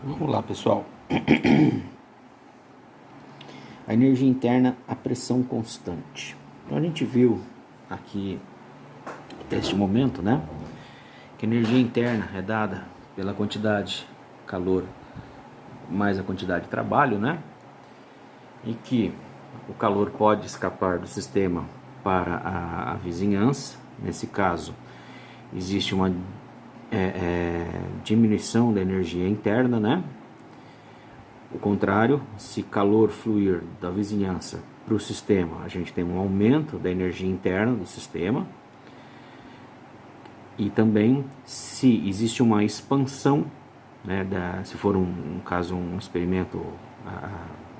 Vamos lá, pessoal. A energia interna, a pressão constante. Então a gente viu aqui até este momento, né, que a energia interna é dada pela quantidade de calor mais a quantidade de trabalho, né, e que o calor pode escapar do sistema para a vizinhança. Nesse caso, existe uma diminuição da energia interna, né? O contrário, se calor fluir da vizinhança para o sistema, a gente tem um aumento da energia interna do sistema. E também, se existe uma expansão, né, se for um caso, um experimento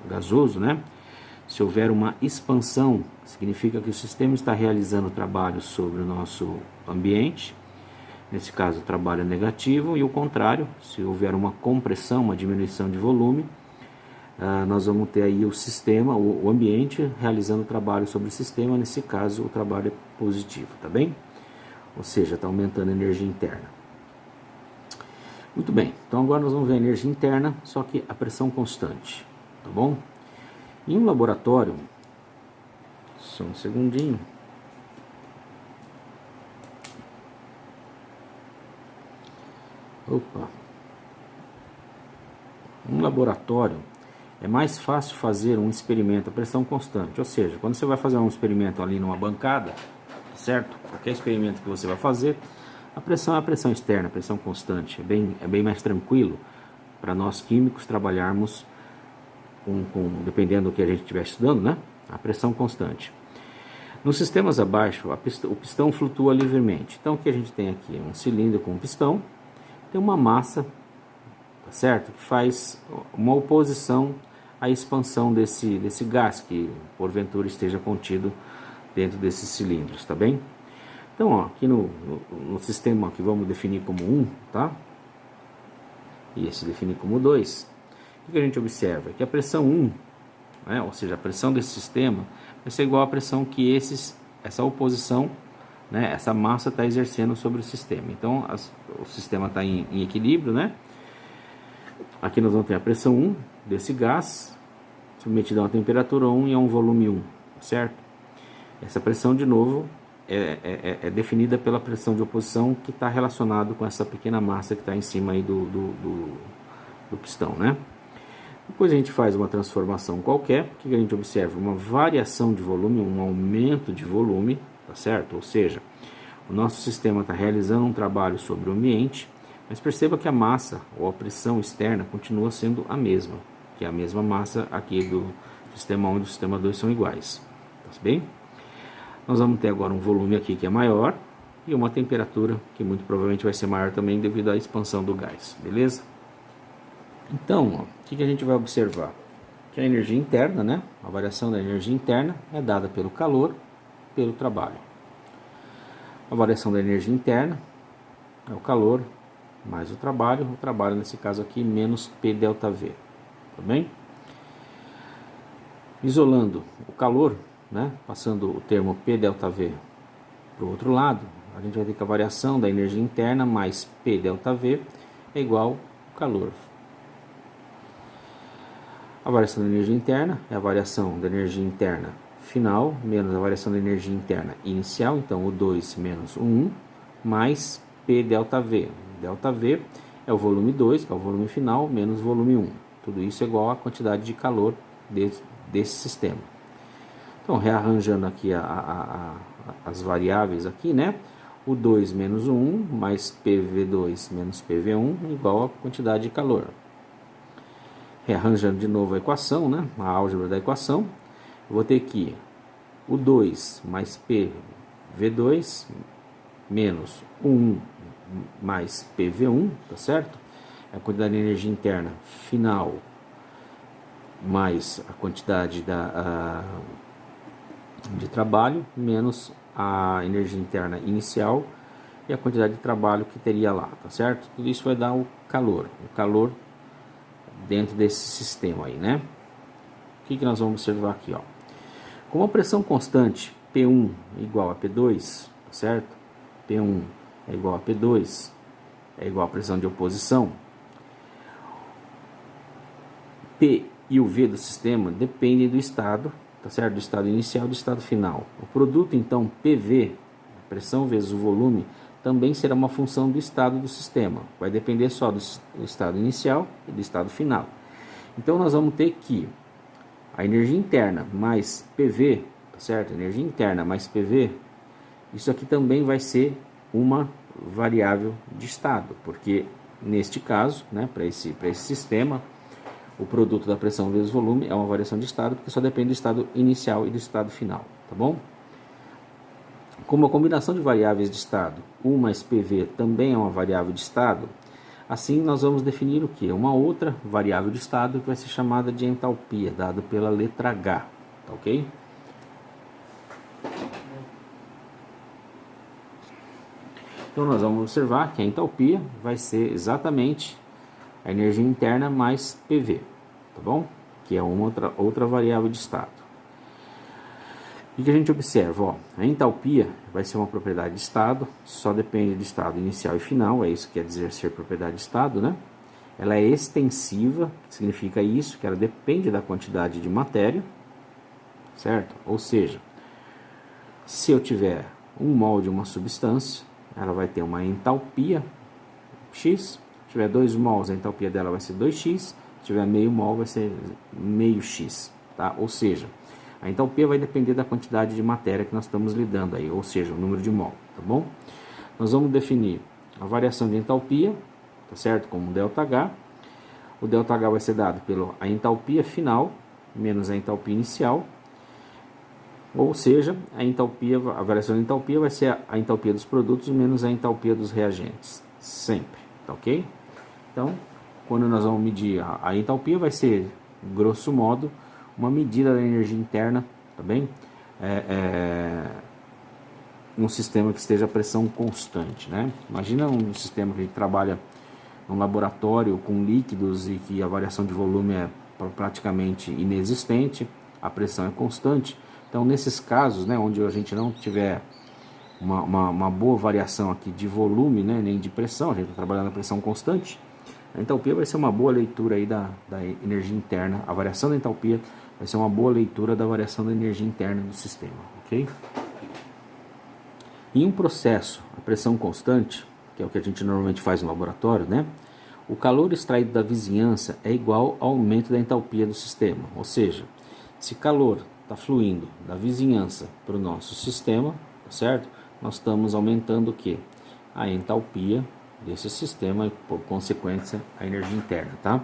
gasoso, né? Se houver uma expansão, significa que o sistema está realizando trabalho sobre o nosso ambiente. Nesse caso, o trabalho é negativo, e o contrário, se houver uma compressão, uma diminuição de volume, nós vamos ter aí o sistema, o ambiente, realizando trabalho sobre o sistema. Nesse caso, o trabalho é positivo, tá bem? Ou seja, está aumentando a energia interna. Muito bem, então agora nós vamos ver a energia interna, só que a pressão constante, tá bom? Em um laboratório, só um segundinho. Um laboratório é mais fácil fazer um experimento a pressão constante, ou seja, quando você vai fazer um experimento ali numa bancada, certo? Qualquer experimento que você vai fazer, a pressão é a pressão externa, a pressão constante, é bem mais tranquilo para nós químicos trabalharmos dependendo do que a gente estiver estudando, né? A pressão constante. Nos sistemas abaixo, o pistão flutua livremente. Então, o que a gente tem aqui? Um cilindro com um pistão, tem uma massa, tá certo? Que faz uma oposição à expansão desse gás que, porventura, esteja contido dentro desses cilindros, tá bem? Então, ó, aqui no sistema que vamos definir como 1, tá? E esse definir como 2. O que a gente observa? Que a pressão 1, né, ou seja, a pressão desse sistema, vai ser igual à pressão que essa oposição, né, essa massa está exercendo sobre o sistema. Então, o sistema está em equilíbrio, né? Aqui nós vamos ter a pressão 1 desse gás, submetido a uma temperatura 1 e a um volume 1, certo? Essa pressão, de novo, é definida pela pressão de oposição, que está relacionado com essa pequena massa que está em cima aí do pistão, né? Depois a gente faz uma transformação qualquer, que a gente observa uma variação de volume, um aumento de volume, tá certo? Ou seja, o nosso sistema está realizando um trabalho sobre o ambiente, mas perceba que a massa ou a pressão externa continua sendo a mesma, que é a mesma massa aqui do sistema 1 e do sistema 2 são iguais, tá bem? Nós vamos ter agora um volume aqui que é maior e uma temperatura que muito provavelmente vai ser maior também devido à expansão do gás, beleza? Então, ó, o que a gente vai observar? Que a energia interna, né, a variação da energia interna é dada pelo calor, pelo trabalho. A variação da energia interna é o calor mais o trabalho nesse caso aqui menos P delta V, tá bem? Isolando o calor, né, passando o termo P delta V para o outro lado, a gente vai ter que a variação da energia interna mais P delta V é igual ao calor. A variação da energia interna é a variação da energia interna final menos a variação da energia interna inicial, então o 2 menos o 1, mais P delta V. Delta V é o volume 2, que é o volume final, menos o volume 1. Tudo isso é igual à quantidade de calor desse sistema. Então, rearranjando aqui as variáveis aqui, né? O 2 menos o 1, mais PV2 menos PV1, igual à quantidade de calor. Rearranjando de novo a equação, né, a álgebra da equação, eu vou ter aqui o 2 mais PV2 menos o 1 mais PV1, tá certo? É a quantidade de energia interna final mais a quantidade de trabalho menos a energia interna inicial e a quantidade de trabalho que teria lá, tá certo? Tudo isso vai dar o calor dentro desse sistema aí, né? O que nós vamos observar aqui, ó? Com a pressão constante P1 igual a P2, tá certo? P1 é igual a P2, é igual a pressão de oposição. P e o V do sistema dependem do estado, tá certo? Do estado inicial e do estado final. O produto, então, PV, pressão vezes o volume, também será uma função do estado do sistema. Vai depender só do estado inicial e do estado final. Então, nós vamos ter que a energia interna mais PV, tá certo? Energia interna mais PV, isso aqui também vai ser uma variável de estado, porque neste caso, né, para esse sistema, o produto da pressão vezes volume é uma variação de estado, porque só depende do estado inicial e do estado final, tá bom? Como a combinação de variáveis de estado, U mais PV também é uma variável de estado, assim nós vamos definir o que? Uma outra variável de estado que vai ser chamada de entalpia, dada pela letra H, tá ok? Então nós vamos observar que a entalpia vai ser exatamente a energia interna mais PV, tá bom? Que é uma outra variável de estado. O que a gente observa? Ó, a entalpia vai ser uma propriedade de estado, só depende do estado inicial e final, é isso que quer dizer ser propriedade de estado, né? Ela é extensiva, que significa isso, que ela depende da quantidade de matéria, certo? Ou seja, se eu tiver 1 mol de uma substância, ela vai ter uma entalpia X. Se tiver 2 mols, a entalpia dela vai ser 2x. Se tiver meio mol, vai ser meio x, tá? Ou seja, a entalpia vai depender da quantidade de matéria que nós estamos lidando aí, ou seja, o número de mol, tá bom? Nós vamos definir a variação de entalpia, tá certo? Como ΔH. O ΔH vai ser dado pela entalpia final menos a entalpia inicial. Ou seja, a variação de entalpia vai ser a entalpia dos produtos menos a entalpia dos reagentes, sempre, tá ok? Então, quando nós vamos medir a entalpia, vai ser, grosso modo, uma medida da energia interna, tá bem? Um sistema que esteja a pressão constante, né? Imagina um sistema que a gente trabalha num laboratório com líquidos e que a variação de volume é praticamente inexistente, a pressão é constante. Então, nesses casos, né, onde a gente não tiver uma boa variação aqui de volume, né, nem de pressão, a gente está trabalhando a pressão constante, a entalpia vai ser uma boa leitura aí da energia interna, a variação da entalpia vai ser uma boa leitura da variação da energia interna do sistema, ok? Em um processo, a pressão constante, que é o que a gente normalmente faz no laboratório, né, o calor extraído da vizinhança é igual ao aumento da entalpia do sistema, ou seja, se calor está fluindo da vizinhança para o nosso sistema, tá certo? Nós estamos aumentando o que? A entalpia desse sistema e, por consequência, a energia interna, tá?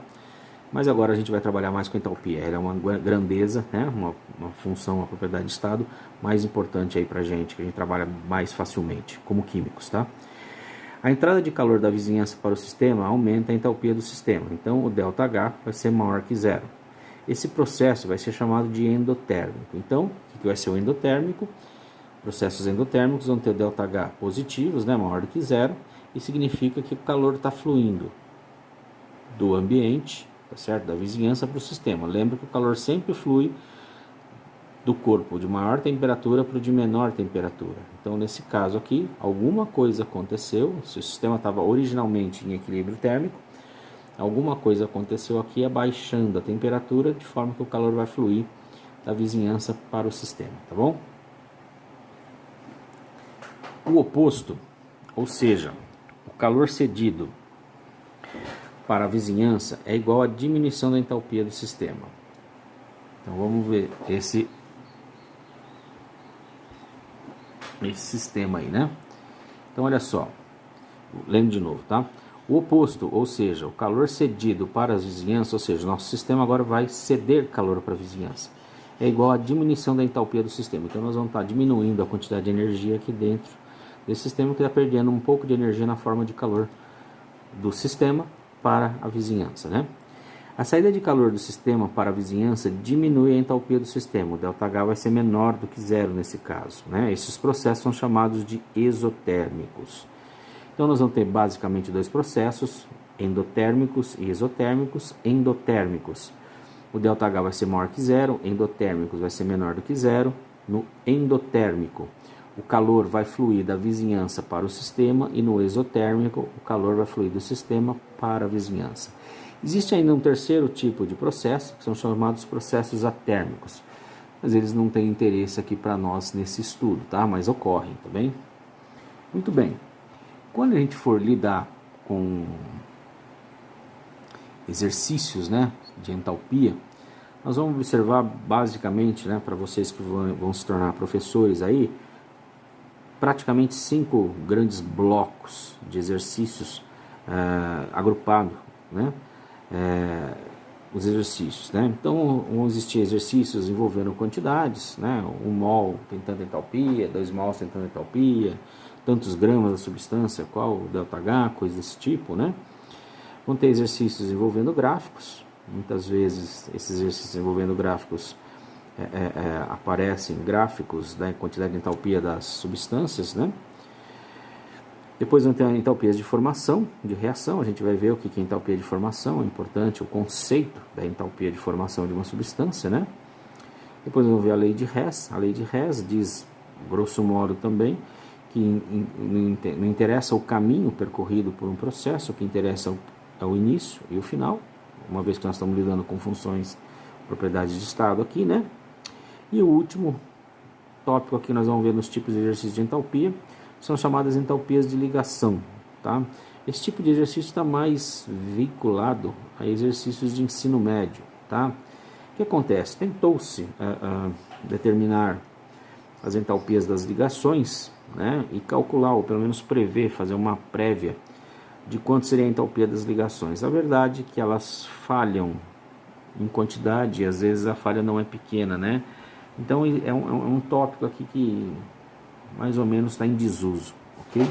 Mas agora a gente vai trabalhar mais com a entalpia. Ela é uma grandeza, né? Uma função, uma propriedade de estado mais importante aí para a gente, que a gente trabalha mais facilmente, como químicos, tá? A entrada de calor da vizinhança para o sistema aumenta a entalpia do sistema, então o ΔH vai ser maior que zero. Esse processo vai ser chamado de endotérmico. Então, o que vai ser o endotérmico? Processos endotérmicos vão ter ΔH positivos, né, maior do que zero, e significa que o calor está fluindo do ambiente, tá certo? Da vizinhança para o sistema. Lembra que o calor sempre flui do corpo de maior temperatura para o de menor temperatura. Então, nesse caso aqui, alguma coisa aconteceu, se o sistema estava originalmente em equilíbrio térmico, alguma coisa aconteceu aqui abaixando a temperatura, de forma que o calor vai fluir da vizinhança para o sistema, tá bom? O oposto, ou seja, o calor cedido para a vizinhança é igual à diminuição da entalpia do sistema. Então vamos ver esse sistema aí, né? Então olha só, lembro de novo, tá? O oposto, ou seja, o calor cedido para as vizinhanças, ou seja, o nosso sistema agora vai ceder calor para a vizinhança, é igual à diminuição da entalpia do sistema. Então nós vamos estar diminuindo a quantidade de energia aqui dentro desse sistema, que está perdendo um pouco de energia na forma de calor do sistema para a vizinhança, né? A saída de calor do sistema para a vizinhança diminui a entalpia do sistema. O ΔH vai ser menor do que zero nesse caso, né? Esses processos são chamados de exotérmicos. Então nós vamos ter basicamente dois processos, endotérmicos e exotérmicos. Endotérmicos, o ΔH vai ser maior que zero, endotérmicos vai ser menor do que zero no endotérmico. o calor vai fluir da vizinhança para o sistema e no exotérmico o calor vai fluir do sistema para a vizinhança. Existe ainda um terceiro tipo de processo, que são chamados processos atérmicos, mas eles não têm interesse aqui para nós nesse estudo, tá? Mas ocorrem, tá bem? Muito bem. Quando a gente for lidar com exercícios, né, de entalpia, nós vamos observar basicamente, né, para vocês que vão se tornar professores aí, praticamente 5 grandes blocos de exercícios agrupados, né, os exercícios, né? Então vão existir exercícios envolvendo quantidades, né, 1 mol tem tanta entalpia, 2 mols tem tanta entalpia, tantos gramas da substância, qual o ΔH, coisas desse tipo, né? Vão ter exercícios envolvendo gráficos, muitas vezes esses exercícios envolvendo gráficos aparecem gráficos da quantidade de entalpia das substâncias, né? Depois vão ter entalpias de formação, de reação, a gente vai ver o que é entalpia de formação, é importante o conceito da entalpia de formação de uma substância, né? Depois vamos ver a lei de Hess. A lei de Hess diz, grosso modo também, que não interessa o caminho percorrido por um processo, o que interessa é o início e o final, uma vez que nós estamos lidando com funções, propriedades de estado aqui, né? E o último tópico aqui nós vamos ver nos tipos de exercícios de entalpia, são chamadas entalpias de ligação, tá? Esse tipo de exercício está mais vinculado a exercícios de ensino médio, tá? O que acontece? Tentou-se determinar as entalpias das ligações, né? E calcular, ou pelo menos prever, fazer uma prévia de quanto seria a entalpia das ligações. A verdade é que elas falham em quantidade e às vezes a falha não é pequena, né? Então é um tópico aqui que mais ou menos está em desuso, ok?